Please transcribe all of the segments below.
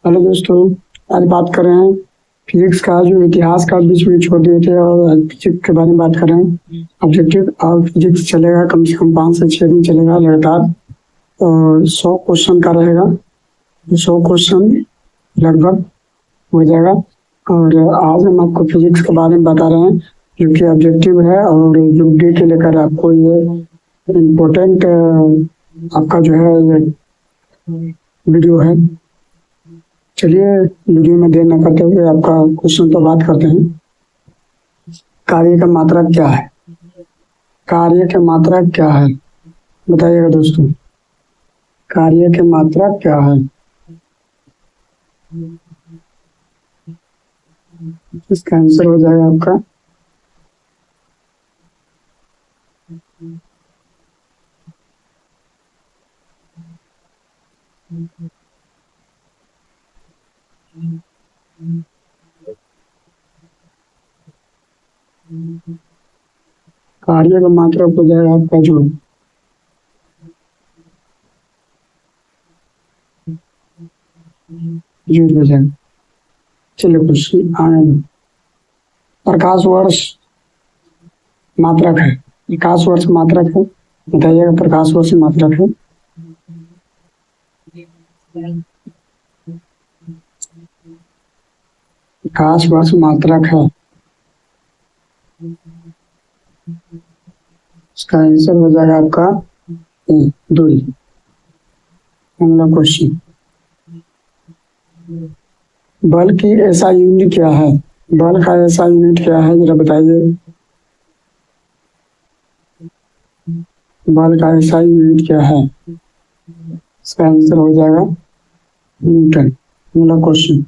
Hello दोस्तों, आज बात कर रहे हैं फिजिक्स का जो इतिहास का बीच में छोड़ दिए थे और फिजिक्स के बारे में बात कर रहे हैं। ऑब्जेक्टिव और फिजिक्स चलेगा कम से कम 5 से 6 दिन चलेगा लगातार और 100 क्वेश्चन का रहेगा। 100 क्वेश्चन लगभग हो जाएगा और आज हम आपको फिजिक्स के बारे में बता रहे हैं जो कि ऑब्जेक्टिव है और जो डे के लेकर आपको ये इम्पोर्टेंट आपका जो है ये वीडियो है। चलिए वीडियो में देर न करते हुए आपका क्वेश्चन पर बात करते हैं। कार्य का मात्रा क्या है? कार्य की मात्रा क्या है बताइएगा दोस्तों। कार्य की मात्रा क्या है? इसका आंसर हो जाएगा आपका कार्य का मात्रा हो जाएगा आपका जूल। जूल हो जाएगा। चलिए क्वेश्चन आगे। प्रकाश वर्ष मात्रक है। प्रकाश वर्ष मात्रक है, बताइएगा प्रकाश वर्ष मात्रक है। प्रकाश वर्ष मात्रक है, इसका आंसर हो जाएगा आपका दूरी। अगला क्वेश्चन, बल की ऐसा यूनिट क्या है? बल का ऐसा यूनिट क्या है जरा बताइए। बल का ऐसा यूनिट क्या है? इसका आंसर हो जाएगा न्यूटन। अगला क्वेश्चन,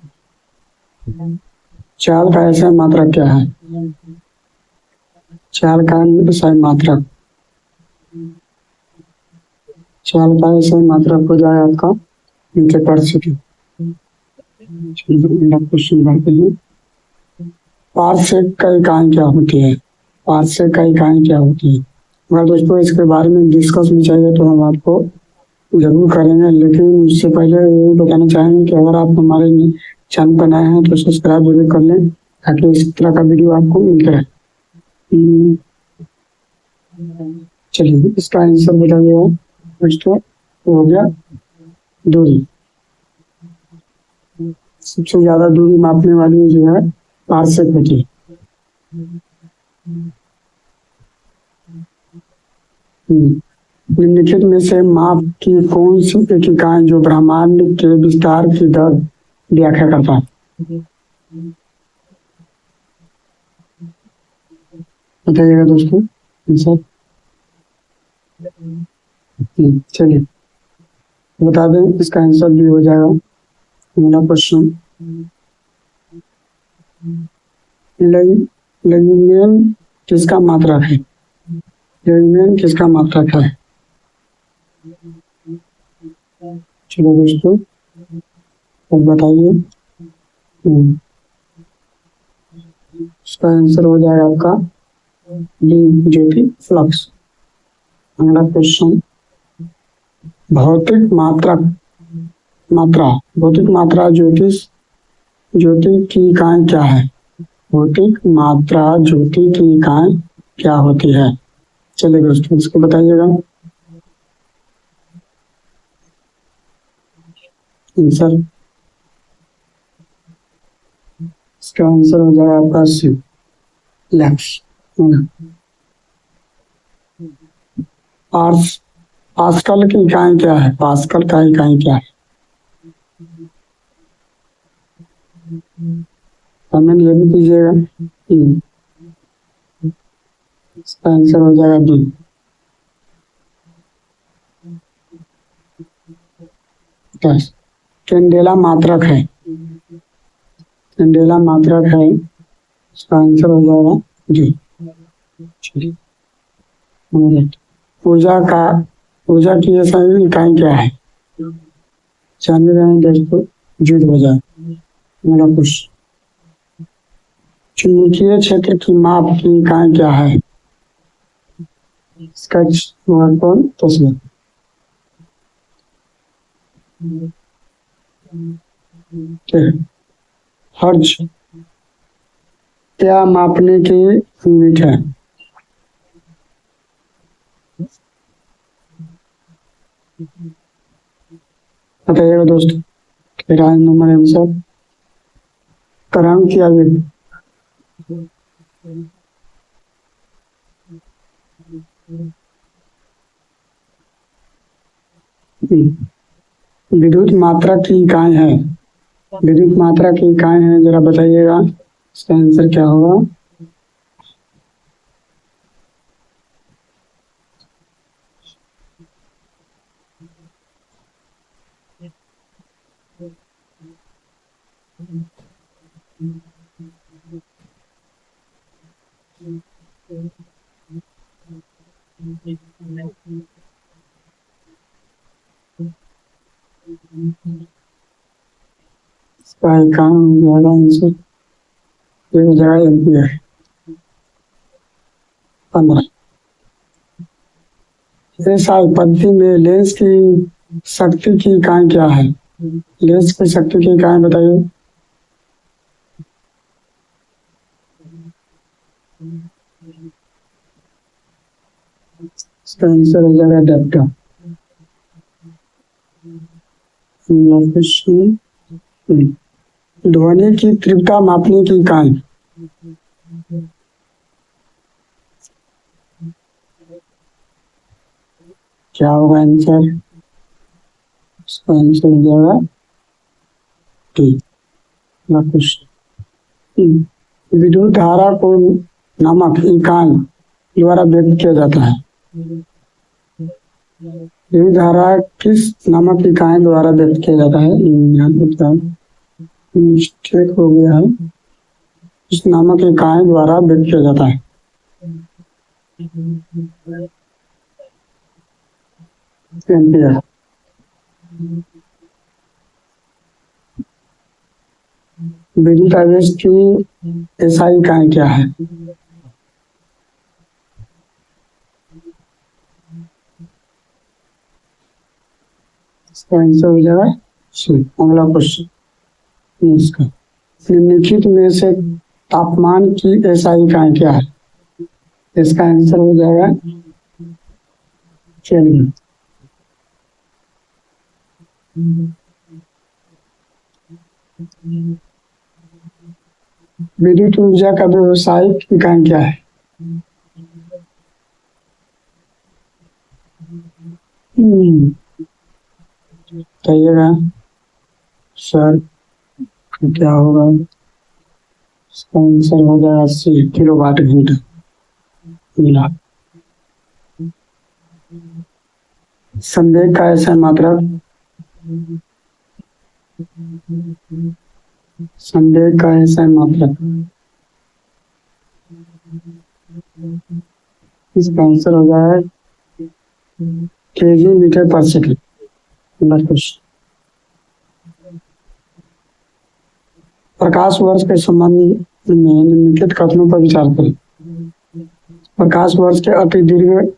चाल का ऐसा मात्रक क्या है? चाल का ऐसा मात्रक, चाल का ऐसा मात्रक हो जाएगा आपका मीटर पर सेकंड। क्वेश्चन बढ़ते हैं। पारसेक का इकाई क्या होती है? पारसेक का इकाई क्या होती है? अगर दोस्तों इसके बारे में डिस्कस भी चाहिए तो हम आपको जरूर करेंगे, लेकिन उससे पहले ये बताना चाहेंगे कि अगर आप हमारे चैनल पर नए हैं तो सब्सक्राइब जरूर कर लें ताकि इस तरह का वीडियो आपको मिलता रहे। चलिए इसका आंसर बताइएगा दोस्तों। हो गया दूरी। सबसे ज्यादा दूरी मापने वाली जो है पारसेक होती है। निम्नलिखित में से माप की कौन सी एक इकाई जो ब्रह्मांड के विस्तार की दर व्याख्या करता है? बताइएगा दोस्तों आंसर। चलिए बता दें, इसका आंसर भी हो जाएगा। अगला क्वेश्चन, लेगुमिन किसका मात्रक है? लेगुमिन किसका मात्रक है? चलो दोस्तों अब बताइए। इसका आंसर हो जाएगा आपका डी, जो कि फ्लक्स। अगला क्वेश्चन, भौतिक मात्रक मात्रा भौतिक मात्रा ज्योति की इकाई क्या है? भौतिक मात्रा ज्योति की इकाई क्या होती है? चलिए दोस्तों इसको बताइएगा आंसर। इसका आंसर हो जाएगा आपका सी, लैक्स। पास्कल की इकाई क्या है? पास्कल का इकाई क्या है? कमेंट ये भी कीजिएगा। इसका आंसर हो जाएगा बी। कैंडेला मात्रक है। कैंडेला मात्रक है, इसका आंसर हो जाएगा डी। ऊर्जा की ऐसा इकाई क्या है? जानिए रहें दोस्तों, जुड़ हो जाए। मेरा कुछ चुंबकीय क्षेत्र की माप की इकाई क्या है? स्केच तस्वीर। हर्ज क्या मापने की यूनिट है? बताइएगा दोस्त। तेरा नंबर आंसर कराम किया गया। विद्युत मात्रा की इकाई है। विद्युत मात्रा की इकाई है, जरा बताइएगा इसका आंसर क्या होगा? इसका इकाई हो जाएगा आंसर, ये हो जाएगा एम्पियर। 15। ऐसा पद्धति में लेंस की शक्ति की इकाई क्या है? लेंस की शक्ति की इकाई बताइए। इसका आंसर हो जाएगा डेप्टा। ध्वनि की तीव्रता मापने की इकाई। क्या होगा आंसर? इसका आंसर हो जाएगा टी। विद्युत धारा को नामक इकाई द्वारा व्यक्त किया जाता है। विद्युत धारा किस नामक इकाई द्वारा व्यक्त किया जाता है? मिस्टेक हो गया है। इस नामक इकाई द्वारा व्यक्त किया जाता है। एम्पियर। विद्युत आवेश की एसआई इकाई क्या है? इसका आंसर हो जाएगा अगला क्वेश्चन। इसका निम्नलिखित में से तापमान की एसआई इकाई क्या है? इसका आंसर हो जाएगा केल्विन। विद्युत ऊर्जा का व्यावसायिक इकाई क्या है? बताइएगा सर क्या होगा? इसका आंसर हो जाएगा 80 किलोवाट घंटा। मिला। संवेग का ऐसा मात्रक। संवेग का ऐसा मात्रक। इसका आंसर हो जाएगा केजी मीटर पर सेकंड। प्रकाश वर्ष के संबंध में निम्नलिखित कथनों पर विचार करें। प्रकाश वर्ष के अति दीर्घ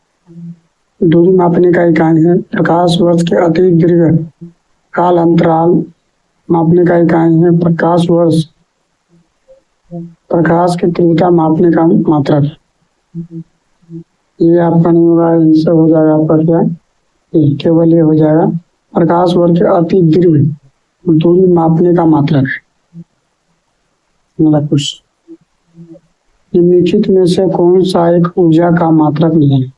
दूरी मापने का इकाई है। प्रकाश वर्ष के अति दीर्घ काल अंतराल मापने का इकाई है। प्रकाश वर्ष प्रकाश की तीव्रता मापने का मात्रक। ये आपका नहीं होगा, आंसर हो जाएगा आपका क्या? केवल ये हो जाएगा प्रकाश वर्ष के अति दीर्घ दूरी मापने का मात्रक। निम्नलिखित में से कौन सा एक ऊर्जा का मात्रक नहीं है?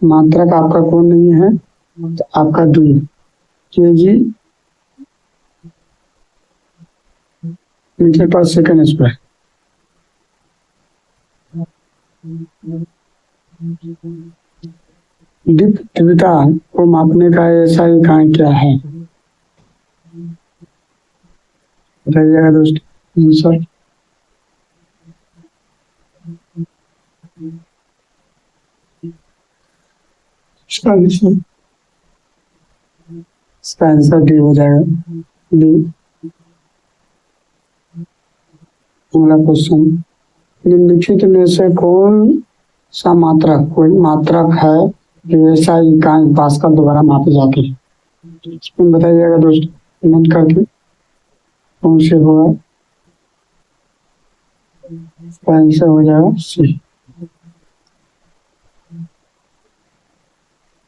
मात्रक आपका कौन नहीं है? तो आपका दूरी केजी मीटर पर सेकंड स्क्वायर। दीप्त तीव्रता को मापने का ऐसा इकाई क्या है? बताइएगा दोस्तों आंसर। इसका आंसर डी हो जाएगा। डी। अगला क्वेश्चन। निम्नलिखित में से कौन सा मात्रक कोई मात्रक है जो ऐसा इकाई पास्कल द्वारा मापी जाती है? इसमें बताइएगा दोस्तों कमेंट करके। कौन से होगा? इसका आंसर हो जाएगा सी।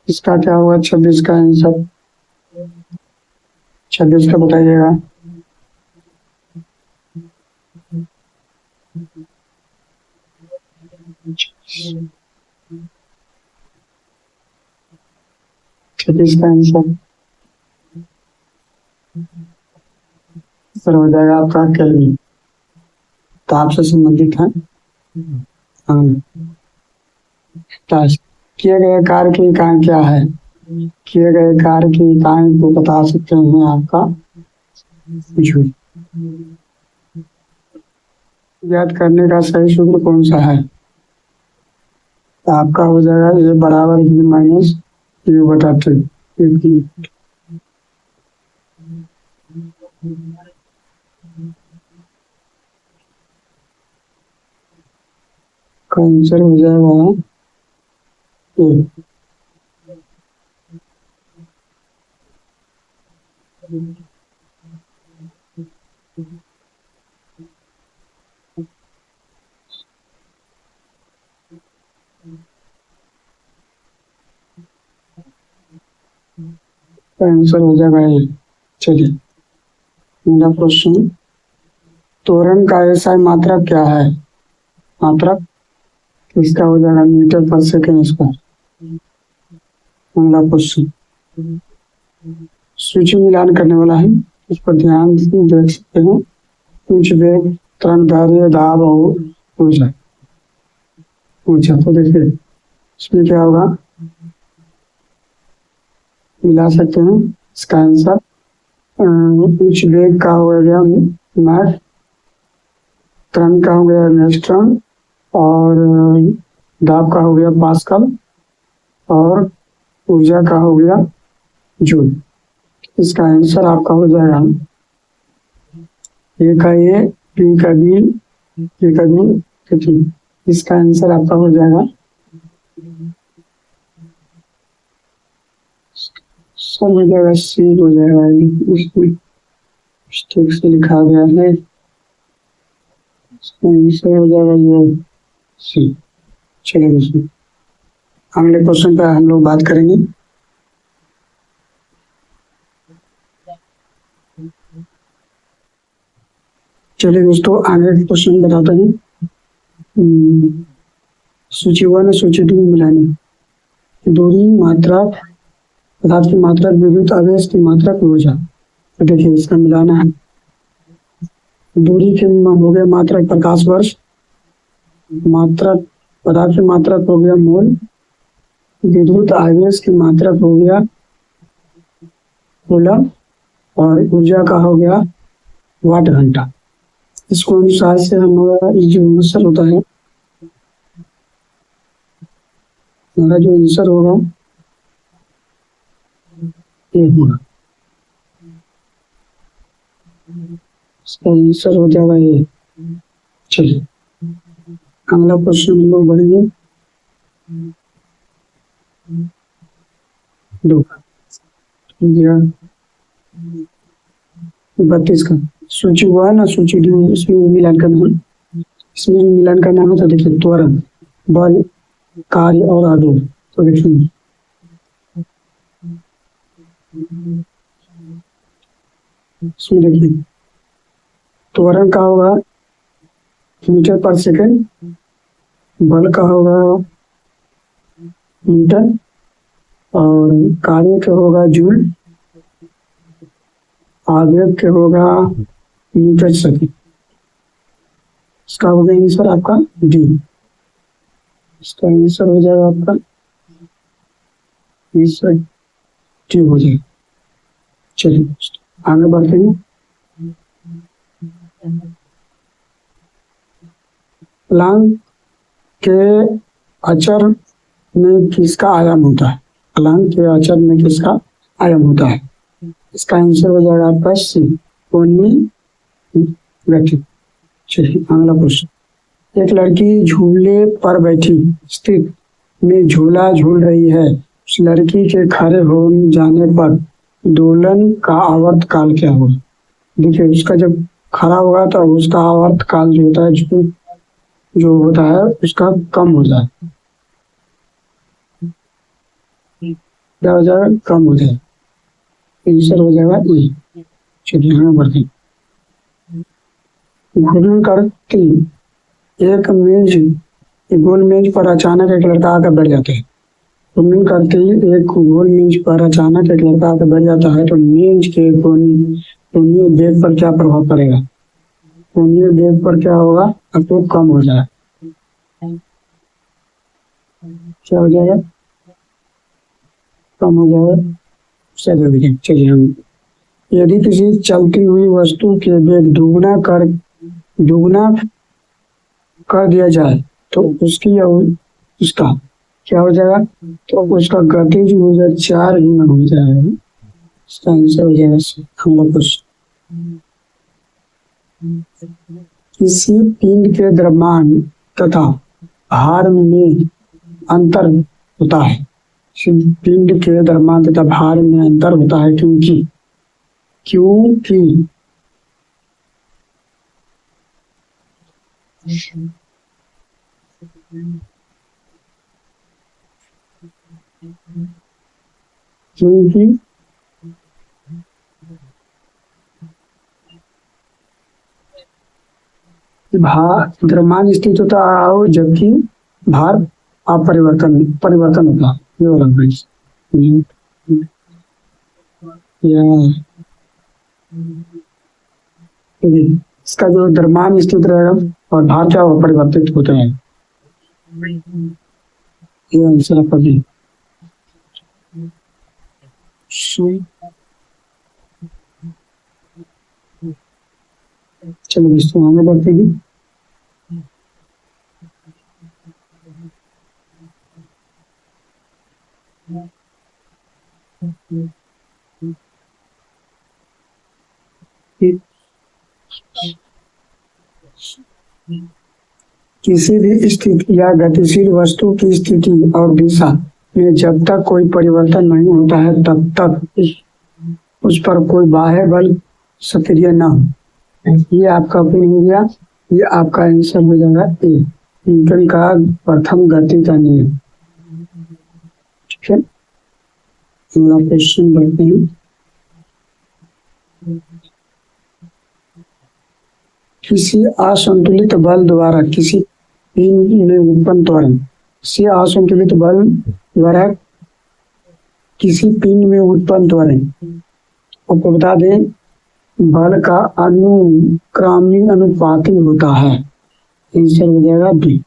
इसका क्या होगा 26 का आंसर? 26 का बताइएगा। छब्बीस का आंसर सर हो जाएगा आपका केल्विन। ताप से संबंधित है। किए गए कार्य की इकाई क्या है? किए गए कार्य की इकाई को बता सकते हैं आपका जूल। याद करने का सही सूत्र कौन सा है? आपका हो जाएगा ये बराबर v माइनस यू बटा टी। का आंसर हो जाएगा ए। आंसर हो जाएगा ये। चलिए मेरा क्वेश्चन, त्वरण का एसआई मात्रक क्या है? मात्रक इसका हो जाएगा मीटर पर सेकेंड स्क्वायर। अगला क्वेश्चन, सूची मिलान करने वाला है, इस पर ध्यान से देख सकते हैं। उच्च वेग, तरंग दैर्ध्य, दाब और ऊर्जा। तो देखिए इसमें क्या होगा, मिला सकते हैं। इसका आंसर उच्च वेग का हो गया मैथ, तरंग का हो गया एंगस्ट्रॉम, और दाब का हो गया पास्कल, और ऊर्जा का हो गया जूल। इसका आंसर आपका हो जाएगा ए का ए, बी का बी, ए का बी, टी। इसका आंसर आपका हो जाएगा सर हो जाएगा सी हो जाएगा। इसमें मिस्टेक से लिखा गया है, इसका आंसर हो जाएगा ये सी। चलिए दोस्तों अगले क्वेश्चन पर हम लोग बात करेंगे। चलिए दोस्तों आगे क्वेश्चन बताते हैं। सूची 1 और सूची 2 में मिलाने। दूरी, मात्रा, पदार्थ की मात्रा, विद्युत आवेश की मात्रा, ऊर्जा। तो देखिए इसका मिलाना है। दूरी के हो गया मात्रक प्रकाश वर्ष, मात्रक पदार्थ की मात्रक हो गया मोल, विद्युत आवेश की मात्रक हो गया कूलम, और ऊर्जा का हो गया वाट घंटा। इसको अनुसार से हमारा जो आंसर होता है, हमारा जो आंसर होगा ये होगा, इसका आंसर हो जाएगा ये। चलिए अगला क्वेश्चन हम लोग बढ़ेंगे। 32 का सूची 1 और सूची 2 इसमें मिलान करना है। इसमें मिलान करना है तो देखिए त्वरण, बल, कार्य और आवेश। तो देखिए इसमें देखिए त्वरण का होगा मीटर पर सेकंड, बल का होगा मीटर, और कार्य का होगा जूल, आवेग के होगा मीटर सेकंड। इसका हो गया आंसर आपका डी। इसका आंसर हो जाएगा आपका आंसर डी हो जाएगा। चलिए आगे बढ़ते हैं। प्लांक के अचर में किसका आयाम होता है? प्लांक के अचर में किसका आयाम होता है? इसका आंसर हो जाएगा आपका सी, कोणीय गति। चलिए अगला प्रश्न, एक लड़की झूले पर बैठी स्थित में झूला झूल रही है। उस लड़की के खड़े हो जाने पर दोलन का आवर्त काल क्या होगा? देखिए उसका जब खड़ा होगा तो उसका आवर्त काल जो होता है, जो होता है उसका कम हो जाए, क्या हो जाएगा, कम हो जाए, आंसर हो जाएगा ई। चलिए आगे बढ़ते हैं। घूर्णन करती एक मेज, एक गोल मेज पर अचानक एक लड़का आकर बैठ जाता है। घूर्णन करते ही एक गोल मेज पर अचानक एक लड़का आकर बैठ जाता है तो मेज के कोणीय वेग पर क्या प्रभाव पड़ेगा? कोणीय वेग पर क्या होगा? अब तो कम हो जाए, क्या हो जाएगा? कम हो जाएगा। चलिए हम, यदि किसी चलती हुई वस्तु के वेग दुगुना कर दिया जाए तो उसकी या उसका क्या हो जाएगा? तो उसका गतिज ऊर्जा 4 गुना हो जाएगा। इसका आंसर हो जाएगा हम लोग कुछ। किसी पिंड के द्रव्यमान तथा भार में अंतर होता है। किसी पिंड के द्रव्यमान तथा भार में अंतर होता है क्योंकि क्योंकि भार द्रव्यमान स्थित होता है और जबकि भार परिवर्तन होता है। ये वाला फ्रेंड्स, इसका जो द्रव्यमान स्थित रहेगा और भार क्या होगा? परिवर्तित होता है। ये आंसर आपका भी। चलो दोस्तों आगे बढ़ते हैं। किसी भी स्थिति या गतिशील वस्तु की स्थिति और दिशा में जब तक कोई परिवर्तन नहीं होता है तब तक उस पर कोई बाह्य बल सक्रिय न हो। ये आपका ऑप्शन हो गया, ये आपका आंसर हो जाएगा ए, न्यूटन का प्रथम गति का नियम। ठीक है, क्वेश्चन बढ़ते हैं। किसी असंतुलित बल द्वारा किसी पिंड में उत्पन्न त्वरण, किसी असंतुलित बल द्वारा किसी पिंड में उत्पन्न त्वरण, आपको बता दें बल का अनुक्रमी अनुपाती होता है। आंसर हो जाएगा बी।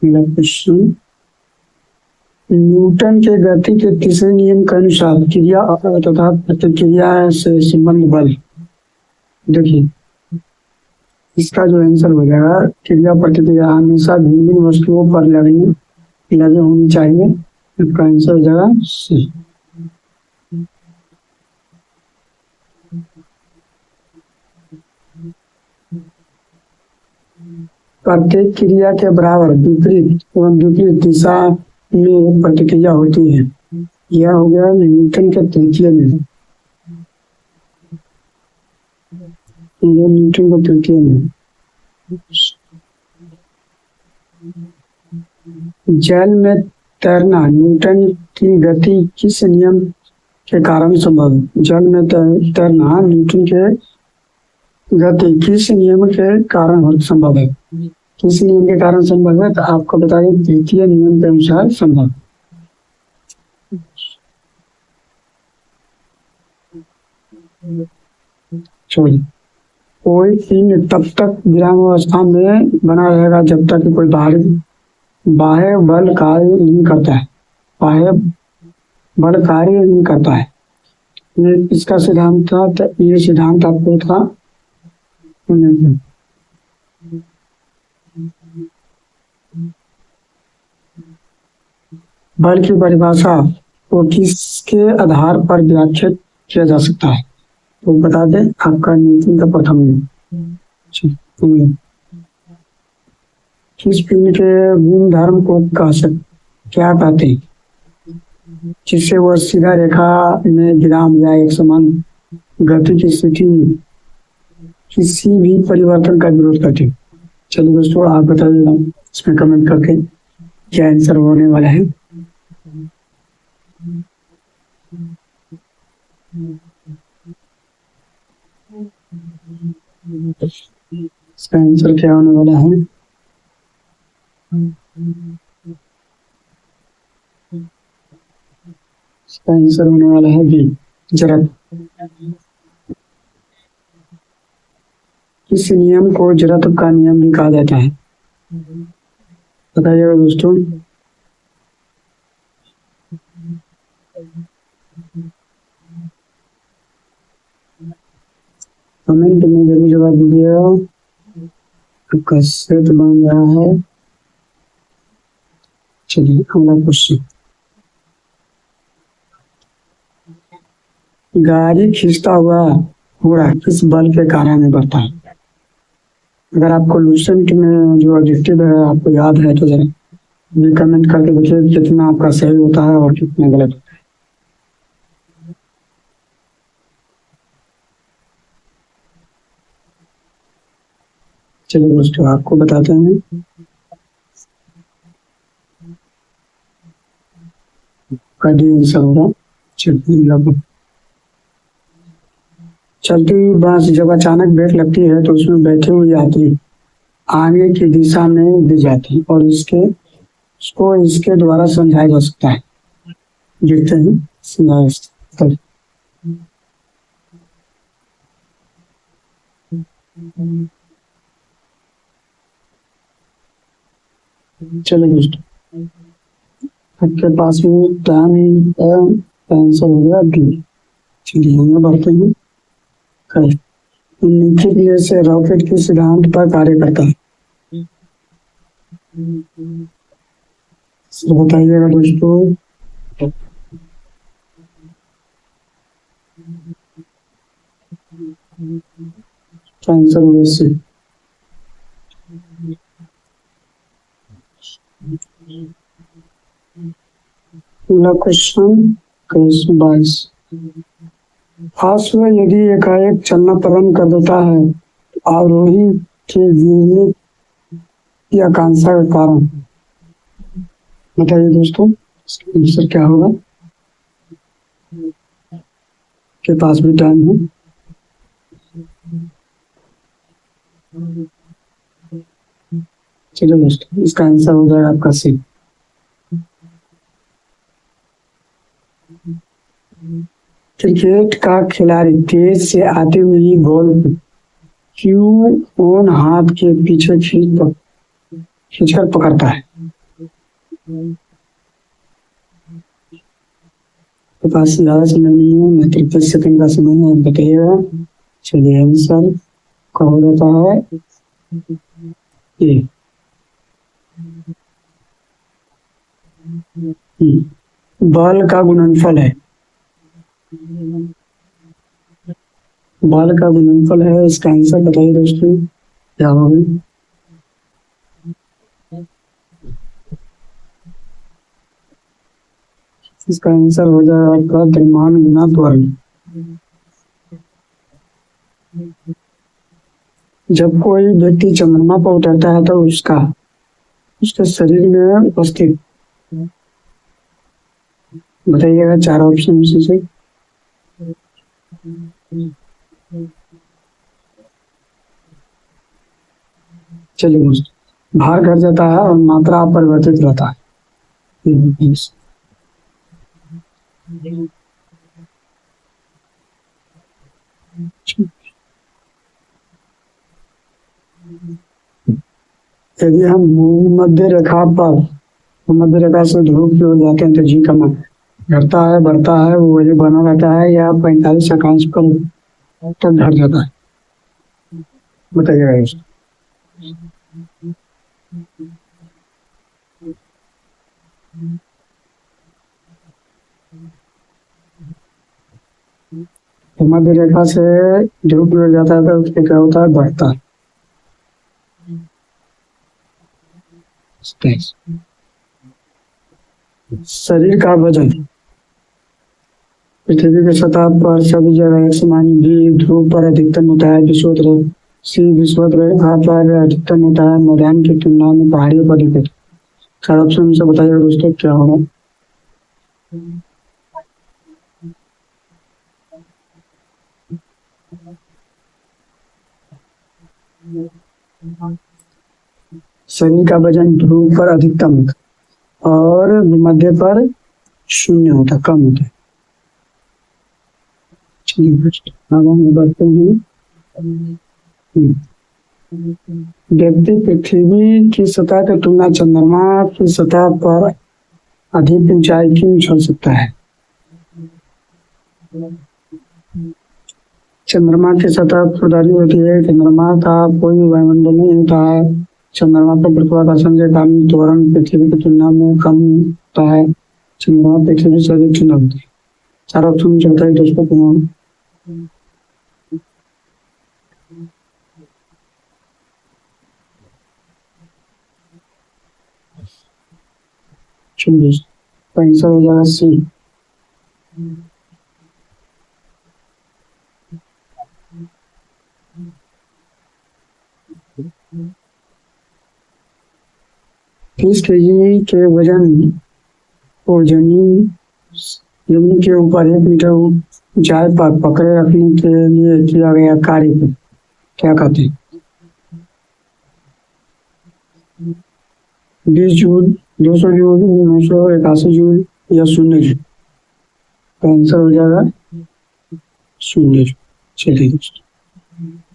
क्वेश्चन, न्यूटन के गति के तीसरे नियम के अनुसार क्रिया तथा प्रतिक्रिया से संबंध बल। देखिए इसका जो आंसर हो जाएगा, क्रिया प्रतिक्रिया हमेशा भिन्न भिन्न वस्तुओं पर लगे होनी चाहिए। इसका आंसर हो जाएगा सी। प्रत्येक क्रिया के बराबर विपरीत एवं विपरीत दिशा में प्रतिक्रिया होती है। यह हो गया न्यूटन के तृतीय नियम। न्यूटन का तृतीय नियम। जल में तैरना न्यूटन की गति किस नियम के कारण संभव है? जल में तैरना न्यूटन के गति किस नियम के कारण संभव है? किस नियम के कारण संभव है? तो आपको बताइए द्वितीय नियम के अनुसार संभव। छोड़िए, कोई पिंड तब तक विराम अवस्था में बना रहेगा जब तक कोई बाह्य बल कार्य नहीं करता है। बाह्य बल कार्य नहीं करता है, ये इसका सिद्धांत था। तो ये सिद्धांत आपको था बल की परिभाषा को किसके आधार पर व्याख्यात किया जा सकता है? तो बता दें आपका न्यूटन का प्रथम नियम। किस पिंड के गुण धर्म को क्या कहते हैं? जिससे वह सीधा रेखा में विराम या एक समान गति की स्थिति में किसी भी परिवर्तन का विरोध करती है। चलिए दोस्तों, आप बताइए इसमें कमेंट करके क्या आंसर होने वाला है। इसका आंसर क्या होने वाला है। इसका आंसर होने वाला है बी, जड़त्व। इस नियम को जड़त्व का नियम भी कहा जाता है। बताइएगा दोस्तों। कमेंट में जरूर जवाब दीजिएगा। आपका सेट बन रहा है। चलिए अगला क्वेश्चन। गाड़ी खींचता हुआ घोड़ा किस बल के कारण में बढ़ता है। अगर आपको लूसेंट में जो ऑब्जेक्टिव है आपको याद है तो जरा भी कमेंट करके देखिए कितना आपका सही होता है और कितना गलत होता है। चलिए दोस्तों, आपको बताते हैं। कभी आंसर होगा। चलती हुई बस जब अचानक ब्रेक लगती है तो उसमें बैठे हुए यात्री आगे की दिशा में गिर जाते हैं और इसके द्वारा समझाया जा सकता है। देखते हैं। चलो दोस्तों, आपके पास में टाइम है, आंसर हो गया बी। चलिए हम बढ़ते हैं। निष्क्रिय से रॉकेट के सिद्धांत पर कार्य करता है। बताइएगा दोस्तों। आंसर होगा सी। क्वेश्चन 22। अश्व यदि एकाएक चलना प्रारंभ कर देता है तो आरोही के गिरने की आकांक्षा का कारण बताइए दोस्तों। इसका आंसर क्या होगा। के पास भी टाइम है। चलिए दोस्तों, इसका आंसर हो जाएगा आपका सी। क्रिकेट का खिलाड़ी तेज से आते हुए बॉल क्यों ऑन हाथ के पीछे खींचकर पकड़ता है। तो पास ज्यादा समय नहीं है, मैं 53 सेकंड का समय है, बताइएगा। चलिए आंसर क्या हो जाता है ए। बल का गुणनफल है। बल का गुणनफल है। इसका आंसर बताइए दोस्तों क्या होगा। इसका आंसर हो जाएगा आपका द्रव्यमान गुना त्वरण। जब कोई व्यक्ति चंद्रमा पर उतरता है तो उसके शरीर में उपस्थित बताइएगा 4 ऑप्शन में से। चलिए दोस्तों, भार घट जाता है और मात्रा अपरिवर्तित रहता है। यदि हम मध्य रेखा से ध्रुव की ओर जाते हैं तो जी का मान घटता है बढ़ता है वो वही बना रहता है या 45 अकांश पर तक घट जाता है। बताइएगा इसको। मध्य रेखा से ध्रुव की ओर जाता है तो उसके क्या होता है बढ़ता है। शरीर का वजन पृथ्वी की सतह पर सभी जगह एक समान भी ध्रुव पर अधिकतम होता है। विषुवत सी विषुवत रेखा पर अधिकतम होता है। मैदान की तुलना में पहाड़ियों पर अधिक होता है। चार ऑप्शन से बताइए दोस्तों क्या होगा। शरीर का वजन ध्रुव पर अधिकतम होता है और मध्य पर शून्य होता, कम होता है। अब हम बढ़ते हैं। व्यक्ति पृथ्वी की सतह की तुलना चंद्रमा की सतह पर अधिक ऊंचाई क्यों छोड़ सकता है। चंद्रमा की सतह खुरदरी होती है। चंद्रमा का कोई वायुमंडल नहीं होता है। चंद्रमा पर गुरुत्वाकर्षण के कारण त्वरण पृथ्वी की तुलना में कम होता है। चंद्रमा पृथ्वी से अधिक ठंडा होती है। चार ऑप्शन चलता है दोस्तों कौन। चौबीस पैंसठ हो जाएगा सी। तीस केजी के वजन को जमीन के ऊपर 1 मीटर ऊंचाई पर पकड़े रखने के लिए किया गया कार्य को क्या कहते हैं। 20 जूल, 200 जूल, 981 जूल या 0 जूल। तो आंसर हो जाएगा 0 जूल। चलिए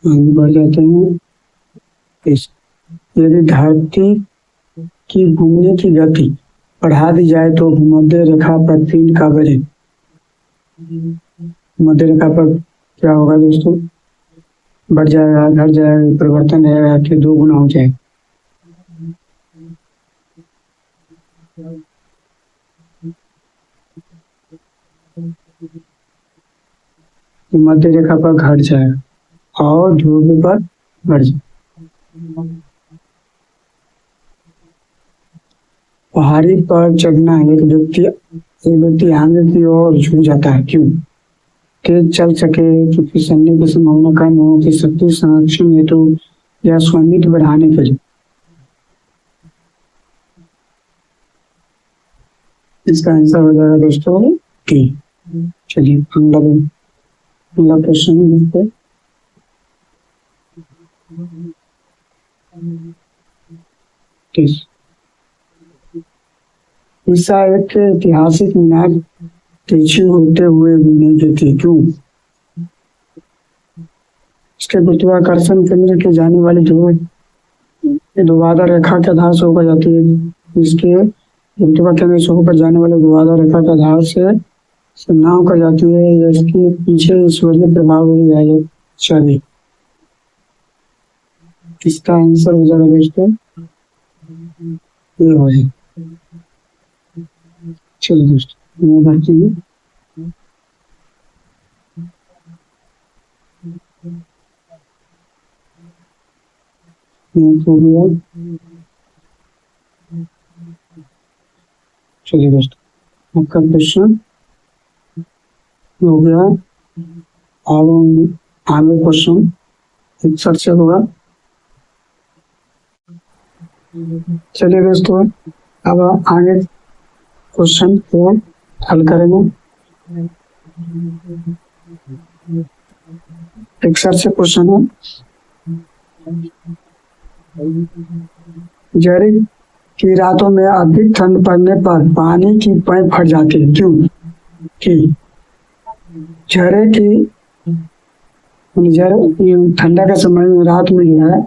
आगे बढ़ जाते हैं। यदि धरती की घूमने की गति बढ़ा दी जाए तो भूमध्य रेखा पर पिंड का वजन मध्य रेखा पर क्या होगा दोस्तों। बढ़ जाएगा, घट जाएगा, परिवर्तन रहेगा कि 2 गुना हो जाएगा। मध्य रेखा पर घट जाएगा और ध्रुव पर बढ़ जाएगा। पहाड़ी पर चढ़ना एक व्यक्ति आगे की ओर झुक जाता है क्यों। तेज चल सके, तो फिसलने की संभावना कम हो, कि शक्ति संरक्षण हेतु या स्वामित्व बढ़ाने के लिए। इसका आंसर हो जाएगा दोस्तों टी। चलिए अगला क्वेश्चन देखते। ईसा एक ऐतिहासिक मीनार पीछे होते हुए नहीं देती क्यों। इसके गुरुत्वाकर्षण केंद्र के जाने वाली ध्रुव ध्रुवाधर रेखा के आधार से होकर जाती है। इसके गुरुत्वाकर्षण से होकर जाने वाले ध्रुवाधर रेखा के आधार से ना होकर जाती है। इसके पीछे सूर्य प्रभाव हो जाएगा। चलिए इसका आंसर हो जाएगा दोस्तों ये हो जाएगा। चलो दोस्तों बढ़ते हैं। चलिए दोस्तों आपका क्वेश्चन हो गया। अब आगे क्वेश्चन एक सर से होगा। चलिए दोस्तों अब आगे क्वेश्चन को हल करेंगे। एक सर से क्वेश्चन है। जारी की रातों में अधिक ठंड पड़ने पर पानी की पाइप फट जाती है क्यों। कि झरे की ठंडा के समय में रात में जो है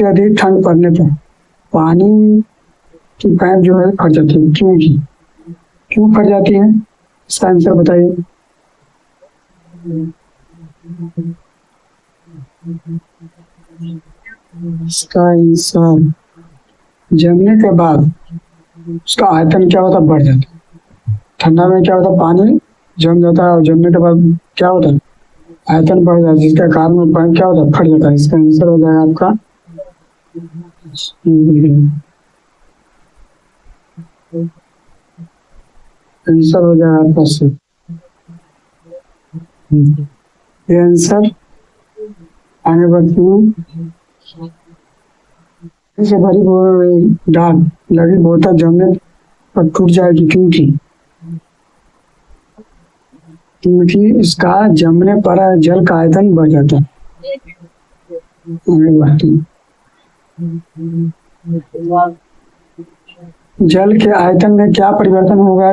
अधिक ठंड पड़ने पर पानी की पाइप जो है फट जाती है क्यों फट जाती है। इसका आंसर बताइए। इसका आंसर जमने के बाद उसका आयतन क्या होता है बढ़ जाता है। ठंडा में क्या होता है पानी जम जाता है और जमने के बाद क्या होता है आयतन बढ़ जाता है, जिसका कारण पानी क्या होता है फट जाता है। इसका आंसर हो जाएगा आपका आंसर हो जाएगा आपका सी। ये आंसर। आगे बढ़ते हैं। से भरी डाल लगी बोतल जमने पर टूट जाएगी, क्योंकि क्योंकि इसका जमने पर जल का आयतन बढ़ जाता है। आगे बढ़ते हैं। जल के आयतन में क्या परिवर्तन होगा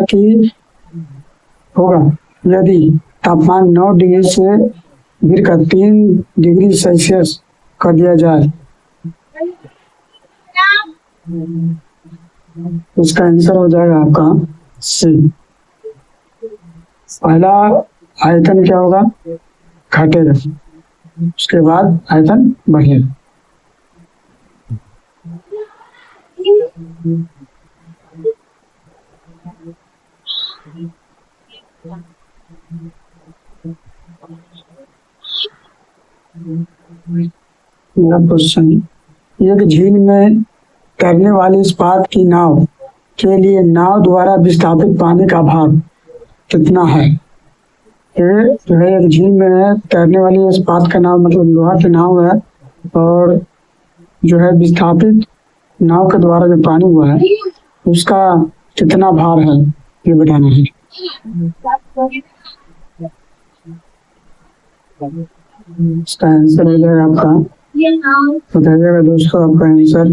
यदि तापमान 9 डिग्री से गिरकर 3 डिग्री सेल्सियस कर दिया जाए? उसका आंसर हो जाएगा आपका सी। पहला आयतन क्या होगा? घटेगा, उसके बाद आयतन बढ़ेगा। मेरा क्वेश्चन, एक झील में तैरने वाली इस्पात की नाव के लिए नाव द्वारा विस्थापित पानी का भार कितना है? ये जो है एक झील में तैरने वाली इस्पात का नाव मतलब लोहा की नाव है, और जो है विस्थापित नाव के द्वारा जो पानी हुआ है उसका कितना भार है ये बताना है। इसका आंसर हो जाएगा आपका, बताइएगा दोस्तों आपका आंसर।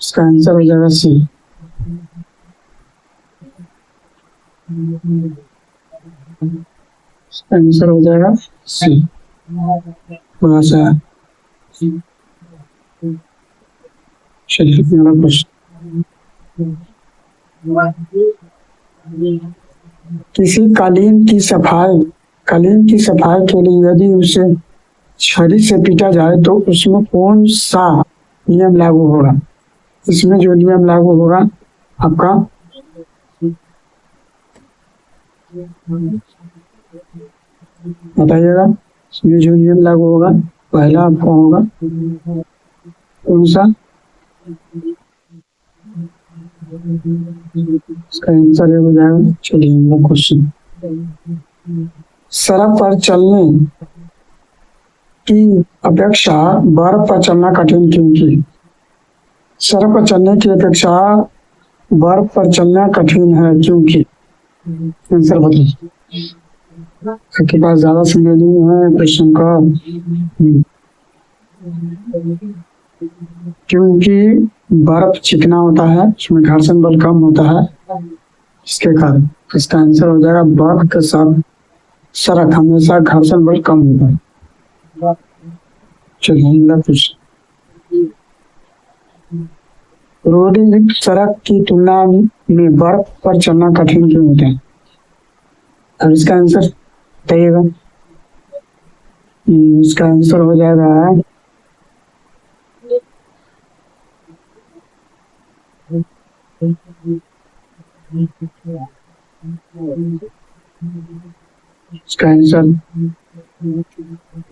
इसका आंसर हो जाएगा सी। इसका आंसर हो जाएगा सी। थोड़ा सा चलिए मेरा क्वेश्चन, किसी कालीन की सफाई के लिए यदि उसे छड़ी से पीटा जाए तो उसमें कौन सा नियम लागू होगा? इसमें जो नियम लागू होगा आपका, बताइएगा। इसमें जो नियम लागू होगा पहला आपका होगा कौन सा? इसका आंसर हो जाएगा, चलिए मेरा क्वेश्चन, सड़क पर चलने की अपेक्षा बर्फ पर चलना कठिन क्योंकि? सड़क पर चलने की अपेक्षा बर्फ पर चलना कठिन है क्योंकि? आंसर बताइए। आपके पास ज्यादा समय नहीं है क्वेश्चन का। क्योंकि बर्फ चिकना होता है, उसमें घर्षण बल कम होता है, इसके कारण। इसका आंसर हो जाएगा बर्फ के साथ सड़क हमेशा घर्षण बल कम होता है। चलिए कुछ, रोडी युक्त सड़क की तुलना में बर्फ पर चलना कठिन क्यों होता है? अब इसका आंसर बताइएगा। इसका आंसर हो जाएगा इसका आंसर,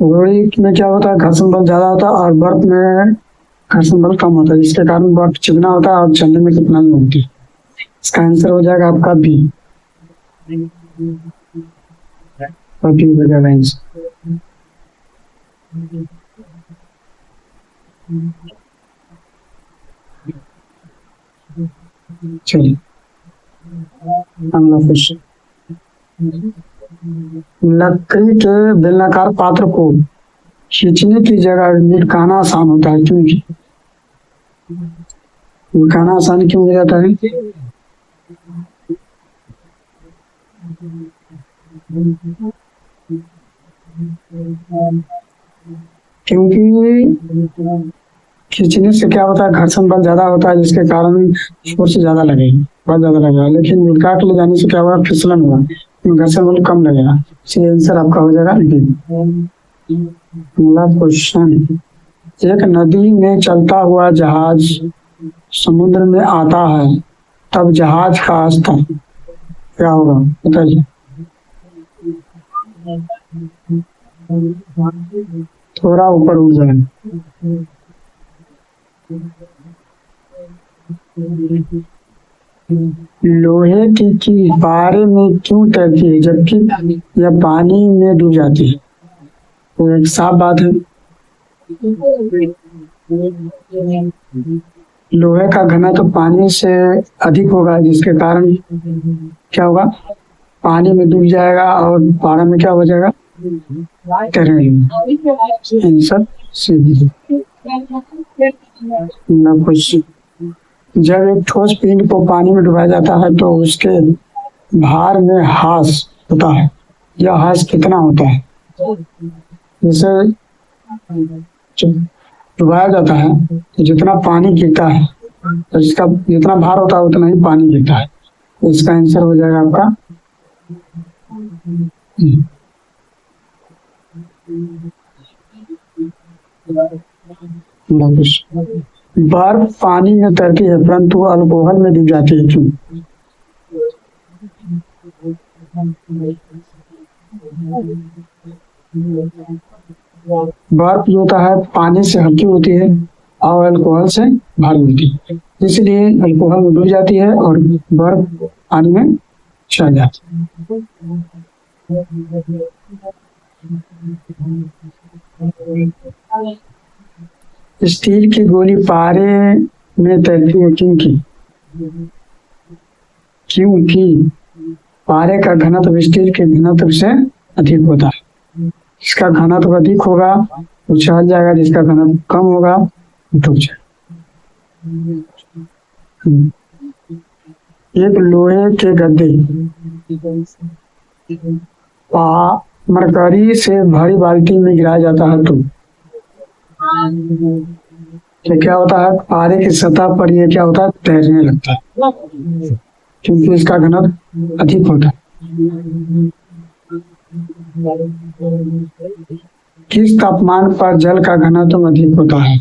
रोडी में क्या होता है? घर्षण बल ज्यादा होता है, और बर्फ में घर्षण बल कम होता है, जिसके कारण बर्फ चिकना होता है और चलने में कितना ही होती है। इसका आंसर हो जाएगा आपका बी। अभी हो जाएगा आंसर। चलिए अगला क्वेश्चन, लकड़ी के बेलनाकार पात्र को खींचने की जगह लटकाना आसान होता है क्योंकि? लटकाना आसान क्यों हो जाता है? क्योंकि खींचने से क्या होता है? घर्षण बल ज्यादा होता है, जिसके कारण फोर्स ज्यादा लगेगी, बहुत ज्यादा लगेगा। लेकिन लटका के ले जाने से क्या होगा? फिसलन होगा, घर्षण बल कम लगेगा। इसलिए आंसर आपका हो जाएगा बी। अगला क्वेश्चन, एक नदी में चलता हुआ जहाज समुद्र में आता है, तब जहाज का स्तर क्या होगा? बताइए। थोड़ा ऊपर उठ जाए। लोहे की चीज पारे में क्यों तैरती है जबकि यह पानी में डूब जाती है? तो एक साफ बात है, लोहे का घनत्व तो पानी से अधिक होगा, जिसके कारण क्या होगा, पानी में डूब जाएगा और पारा में क्या हो जाएगा, तैरने लगेगा। आंसर सीधी ना कुछ। जब एक ठोस पिंड को पानी में डुबाया जाता है तो उसके भार में ह्रास होता है। यह ह्रास कितना होता है? जैसे जब डुबाया जाता है तो जितना पानी गिरता है तो जिसका जितना भार होता है उतना ही पानी गिरता है। तो इसका आंसर हो जाएगा आपका बर्फ पानी में तैरती है परंतु अल्कोहल में डूब जाती है, क्यों? बर्फ जो होता है पानी से हल्की होती है और अल्कोहल से भारी होती है, इसलिए अल्कोहल में डूब जाती है और बर्फ पानी में चल जाती है। स्टील की गोली पारे में तैरती है क्योंकि पारे का घनत्व स्टील के घनत्व से अधिक होता है। जिसका घनत्व अधिक होगा वो उछल जाएगा, जिसका घनत्व कम होगा वो डूब जाएगा। एक लोहे के गड्ढे मरकरी से भरी बाल्टी में गिराया जाता है तो क्या होता है, पारे की सतह पर ये क्या होता है, तैरने लगता है क्योंकि इसका घनत्व अधिक होता है। किस तापमान पर जल का घनत्व अधिक होता है?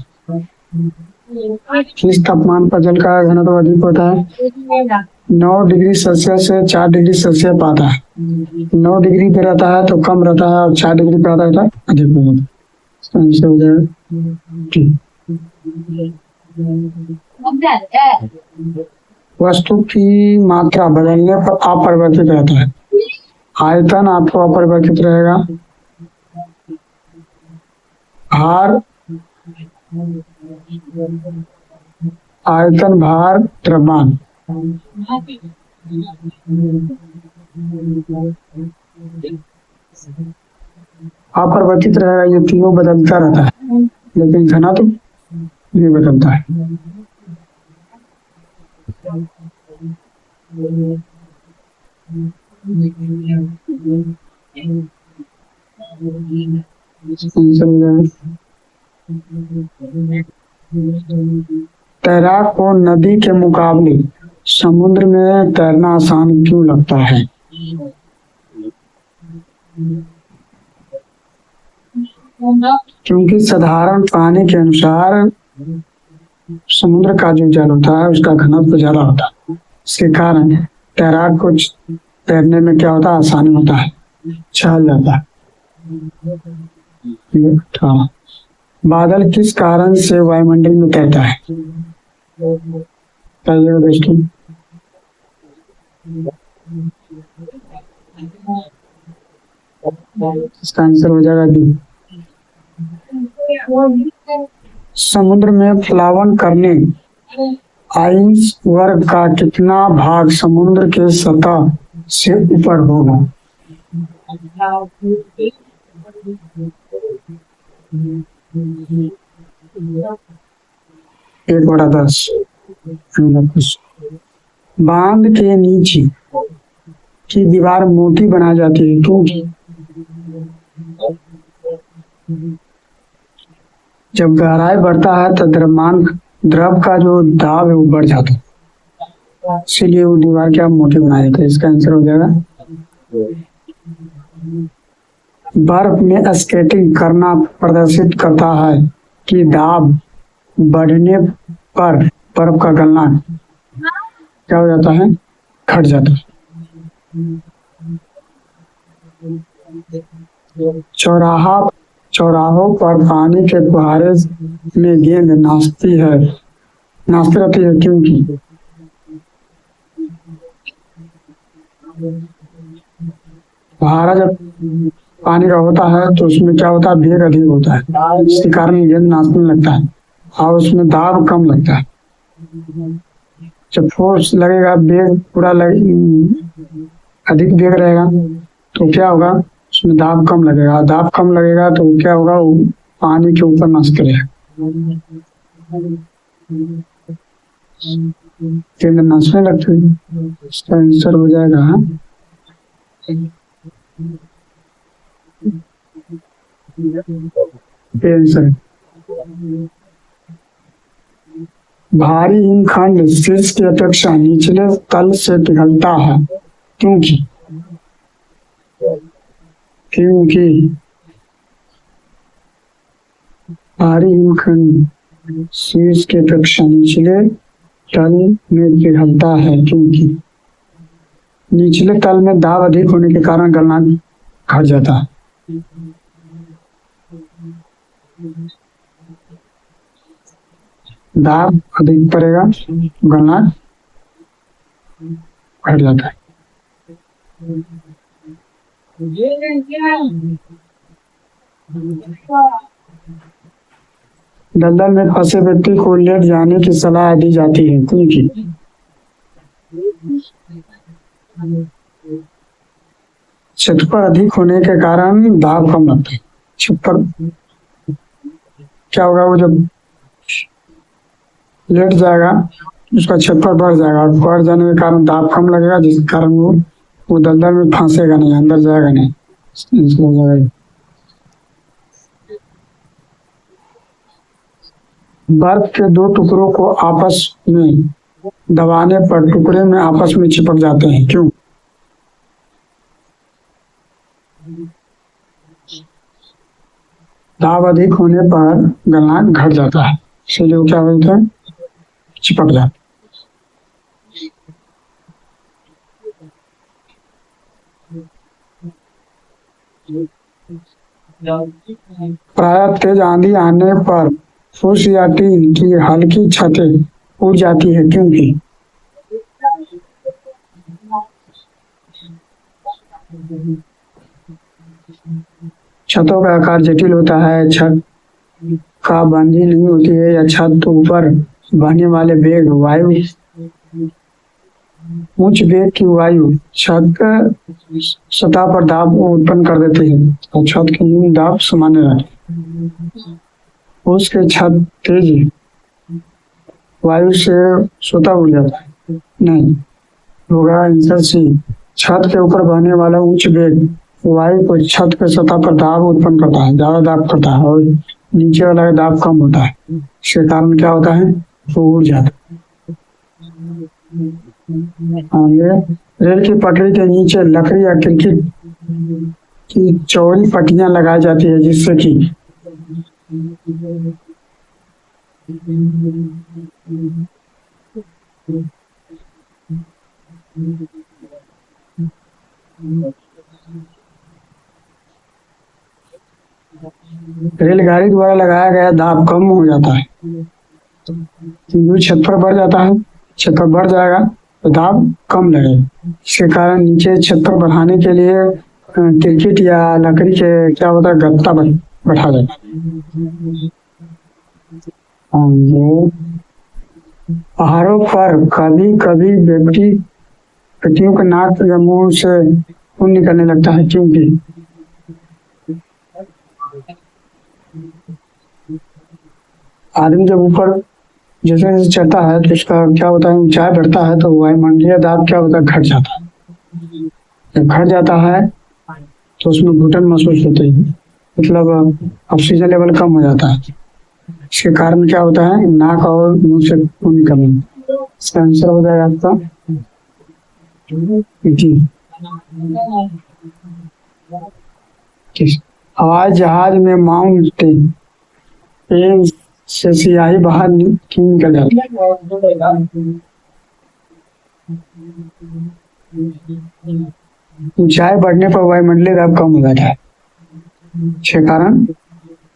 किस तापमान पर जल का घनत्व अधिक होता है? 9 डिग्री सेल्सियस से 4 डिग्री सेल्सियस पाता है। 9 डिग्री पे रहता है तो कम रहता है और 4 डिग्री पे रहता है अधिक होता है। आंसर हो जाएगा। वस्तु की मात्रा बदलने पर अपरिवर्तित रहता है। आयतन आपको अपरिवर्तित रहेगा, भार आयतन भार द्रव्यमान अपरिवर्तित रहेगा। ये तीनों बदलता रहता है लेकिन घनत्व नहीं बदलता है। तैराक को नदी के मुकाबले समुद्र में तैरना आसान क्यों लगता है? क्योंकि साधारण पानी के अनुसार समुद्र का जो जल होता है उसका घनत्व ज्यादा होता है। इसके कारण तैराक को तैरने में क्या होता है, आसानी होता है, चल जाता है। बादल किस कारण से वायुमंडल में तैरता है? इसका आंसर हो जाएगा डी। समुद्र में प्लावन करने आइस वर्ग का कितना भाग समुद्र के सतह से ऊपर होगा? 1/10। बांध के नीचे की दीवार मोटी बनाई जाती है क्योंकि जब गहराई बढ़ता है तो द्रव का जो दाब है वो बढ़ जाता है, इसीलिए वो दीवार क्या मोटी बनाई जाती है। इसका आंसर हो जाएगा। बर्फ में स्केटिंग करना प्रदर्शित करता है कि दाब बढ़ने पर बर्फ का गलना क्या हो जाता है, घट जाता है। चौराहा चौराहों पर पानी के फुहारे में गेंद नाचती रहती है क्योंकि फुहारा जब पानी का होता है तो उसमें क्या होता है, वेग अधिक होता है, इसके कारण गेंद नाचने लगता है और उसमें दाब कम लगता है। जब फोर्स लगेगा, वेग पूरा अधिक वेग रहेगा तो क्या होगा, उसमें दाब कम लगेगा। दाब कम लगेगा तो क्या होगा, वो पानी के ऊपर नाचते रहेगा, गेंद नाचने लगती है। इसका आंसर हो जाएगा आंसर। भारी हिमखंड शीर्ष की अपेक्षा निचले तल से पिघलता है क्योंकि भारी हिमखंड शीर्ष की अपेक्षा निचले तल में पिघलता है क्योंकि निचले तल में दाब अधिक होने के कारण गलनांक घट जाता है। दाब अधिक पड़ेगा, गलनांक घट जाता है। दलदल में फंसे व्यक्ति को लेट जाने की सलाह दी जाती है क्योंकि छप्पर अधिक होने के कारण दाब कम लगता है। छप्पर क्या होगा, वो जब लेट जाएगा उसका छप्पर बढ़ जाएगा और बढ़ जाने के कारण दाब कम लगेगा, जिसके कारण वो दलदल में फंसेगा नहीं, अंदर जाएगा नहीं। बर्फ के दो टुकड़ों को आपस में दबाने पर टुकड़े में आपस में चिपक जाते हैं क्यों? दाब अधिक होने पर गलनांक घट जाता है, इसलिए वो क्या होता है, चिपक जाता है। प्रायः तेज आंधी आने पर फूस या टीन की हल्की छतें उड़ जाती है क्योंकि छतों का आकार जटिल होता है, छत का बंदी नहीं होती है या छत तो ऊपर बहने वाले वेग वायु उच्च वेग की वायु छत सतह पर दाब उत्पन्न कर देती है और छत की न्यून दाब सामान्य रहती है। उसके छत तेज वायु से स्वतः उड़ जाता है, नहीं होगा आंसर सी। छत के ऊपर बहने वाला उच्च वेग वायु को छत के सतह पर दाब उत्पन्न करता है, ज्यादा दाब करता है और नीचे वाला दाब कम होता है, इसके कारण क्या होता है, वो उड़ जाता है। रेल की पटरी के नीचे लकड़ी या क्रिकेट की चौड़ी पट्टियां लगाई जाती है जिससे कि रेलगाड़ी द्वारा लगाया गया दाब कम हो जाता है क्योंकि छत बढ़ जाता है, छत बढ़ जाएगा तो दाब कम लगेगा। इसके कारण नीचे छत बढ़ाने के लिए क्रिकेट या लकड़ी के क्या होता है, गत्ता बैठा जाता है। पहाड़ों पर कभी कभी व्यक्तियों के नाक या मुंह से खून निकलने लगता है क्योंकि आदमी जब ऊपर जैसे जैसे चढ़ता है तो उसका क्या होता है, ऊंचाई बढ़ता है तो वायुमंडलीय दाब क्या होता है, घट जाता है। जब घट जाता है तो उसमें घुटन महसूस होती है, मतलब ऑक्सीजन लेवल कम हो जाता है। इसके कारण क्या होता है, नाक और मुंह से खून निकलना। इसका आंसर हो जाएगा आपका हवाई जहाज में माउंटेन से सियाही बाहर क्यों निकल जाती है? ऊंचाई बढ़ने पर वायुमंडलीय दाब कम हो जाता है, इसके कारण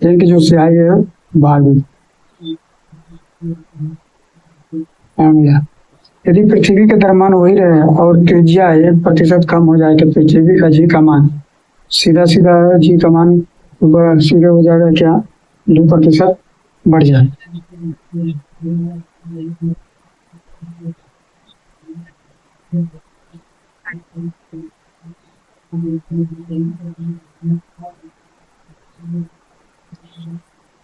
तेल की जो स्याही है बाहर भी आ गया। यदि पृथ्वी के द्रव्यमान वही रहे और त्रिज्या 1% कम हो जाए तो पृथ्वी का जी का मान सीधा सीधा जी का मान सीधे हो जाएगा क्या, 2% बढ़ जाए।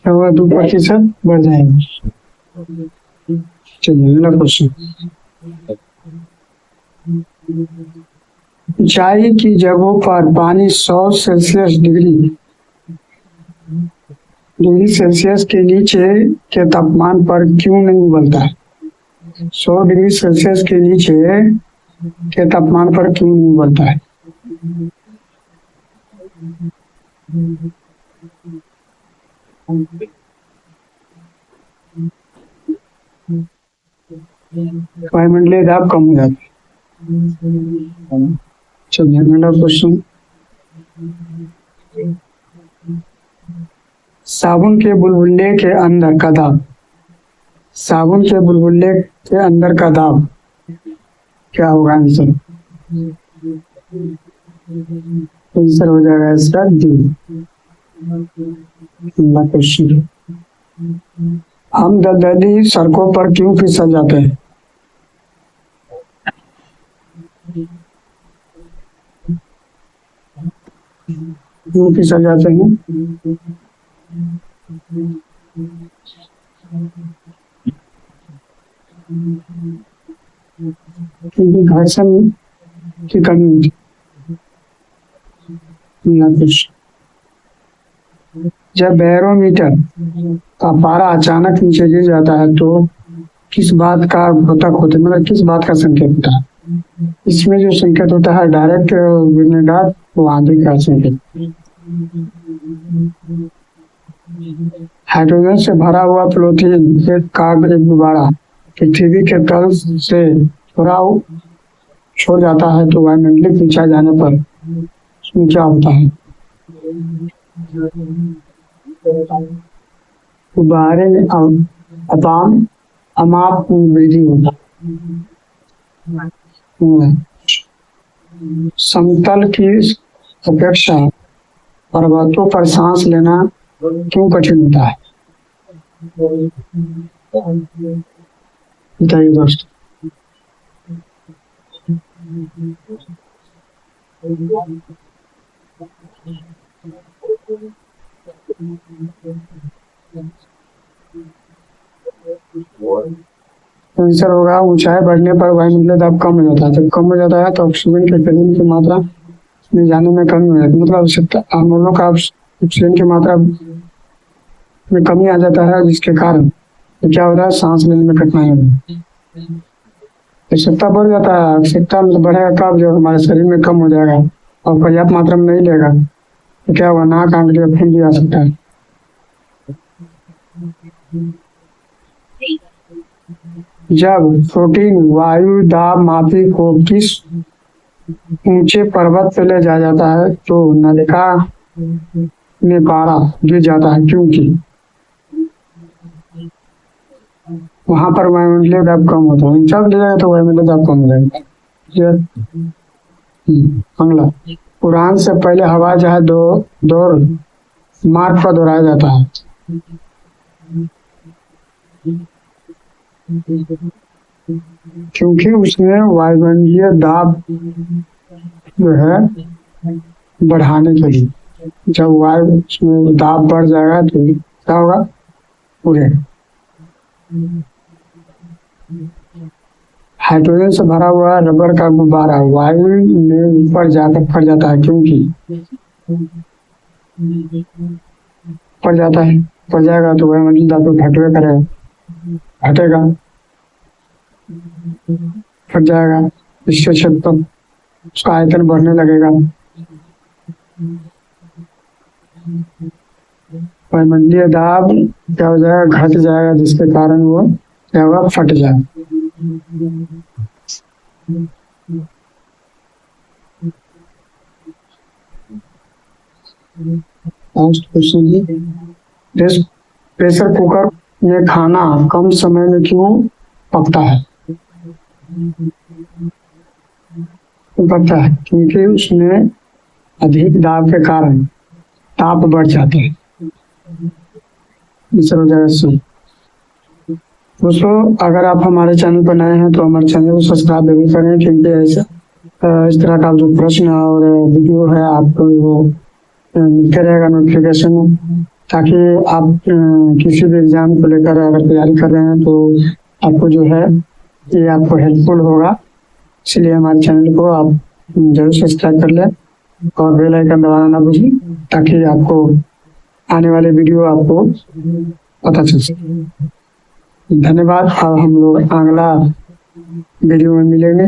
क्या हुआ, 2% बढ़ जाएंगे। चलिए अगला क्वेश्चन। ऊंचाई की जगहों पर पानी 100 डिग्री सेल्सियस के नीचे के तापमान पर क्यों नहीं उबलता है? 100 डिग्री सेल्सियस के नीचे के तापमान पर क्यों नहीं उबलता है? वायुमंडलीय दाब कम हो जाता है। चलिए अगला क्वेश्चन। साबुन के बुलबुले के अंदर का दाब, साबुन के बुलबुले के अंदर का दाब क्या होगा आंसर? आंसर हो जाएगा इसका डी। अगला क्वेश्चन। हम दलदली सड़कों पर क्यों फिसल जाते हैं? क्यों फिसल जाते हैं? क्योंकि घर्षण की कमी होती है। जब बैरोमीटर का पारा अचानक नीचे गिर जाता है तो किस बात का घोतक होता है, मतलब किस बात का संकेत होता है? इसमें जो संकेत होता है डायरेक्ट गिरने का, वो आंधी का संकेत। हाइड्रोजन से भरा हुआ पॉलीथीन एक गुब्बारा पृथ्वी के तल से थोड़ा छोड़ जाता है तो वायुमंडलीय खींचा जाने पर उसमें क्या होता है? गुब्बारे में अमाप वृद्धि होता है। समतल की अपेक्षा पर्वतों पर सांस लेना क्यों कठिन होता है? बताइए दोस्तों। आंसर होगा ऊंचाई बढ़ने पर वायुमंडलीय दाब कम हो जाता है। जब कम हो जाता है तो ऑक्सीजन के कण की मात्रा में जाने में कमी हो जाती है, मतलब आवश्यकता अम्लों का ऑक्सीजन की मात्रा में कमी आ जाता है, जिसके कारण तो क्या होता है, सांस लेने में कठिनाई होती है। आवश्यकता बढ़ जाता है, आवश्यकता मतलब बढ़ेगा कब, जो हमारे शरीर में कम हो जाएगा और पर्याप्त मात्रा में नहीं लेगा तो क्या होगा, नाक आंख जो फूल भी आ सकता है। जब प्रोटीन वायु दाब मापी को किस ऊंचे पर्वत पे ले जाया जाता है तो नलिका में पारा गिर जाता है, क्योंकि वहां पर वायुमंडलीय दाब कम होता है। जब ले जाएगा तो वायुमंडलीय दाब कम हो जाएगा। अगला। उड़ान से पहले हवाई जहाज दौड़ मार्ग पर दौड़ाया जाता है। क्योंकि उसमें वायुमंडलीय दाब जो है बढ़ाने के लिए, जब वायु उसमें दाब बढ़ जाएगा तो क्या होगा, उड़े। हाइड्रोजन से भरा हुआ रबर का गुब्बारा वायु में ऊपर जाकर फट जाता है, क्योंकि फट जाता है, फट जाएगा तो वायुमंडलीय दाब तो घटवे करेगा, घटेगा, फट जाएगा, इसके क्षेत्रफल उसका आयतन बढ़ने लगेगा, वायुमंडलीय दाब क्या हो जाएगा, घट जाएगा, जिसके कारण वो क्या होगा, फट जाएगा। नेक्स्ट क्वेश्चन है, प्रेशर कुकर में खाना कम समय में क्यों पकता है? पकता है क्योंकि उसमें अधिक दाब के कारण ताप बढ़ जाते हैं। दोस्तों, अगर आप हमारे चैनल पर नए हैं तो हमारे चैनल को सब्सक्राइब जरूर करें, क्योंकि ऐसा इस तरह का जो प्रश्न और वीडियो है आपको वो मिलते रहेगा नोटिफिकेशन, ताकि आप किसी भी एग्जाम को लेकर अगर तैयारी कर रहे हैं तो आपको जो है ये आपको हेल्पफुल होगा। इसलिए हमारे चैनल को आप जरूर सब्सक्राइब कर लें और बेल आइकन दबाना ना भूलें, ताकि आपको आने वाले वीडियो आपको पता चल सके। धन्यवाद। अब हम लोग अगला वीडियो में मिलेंगे।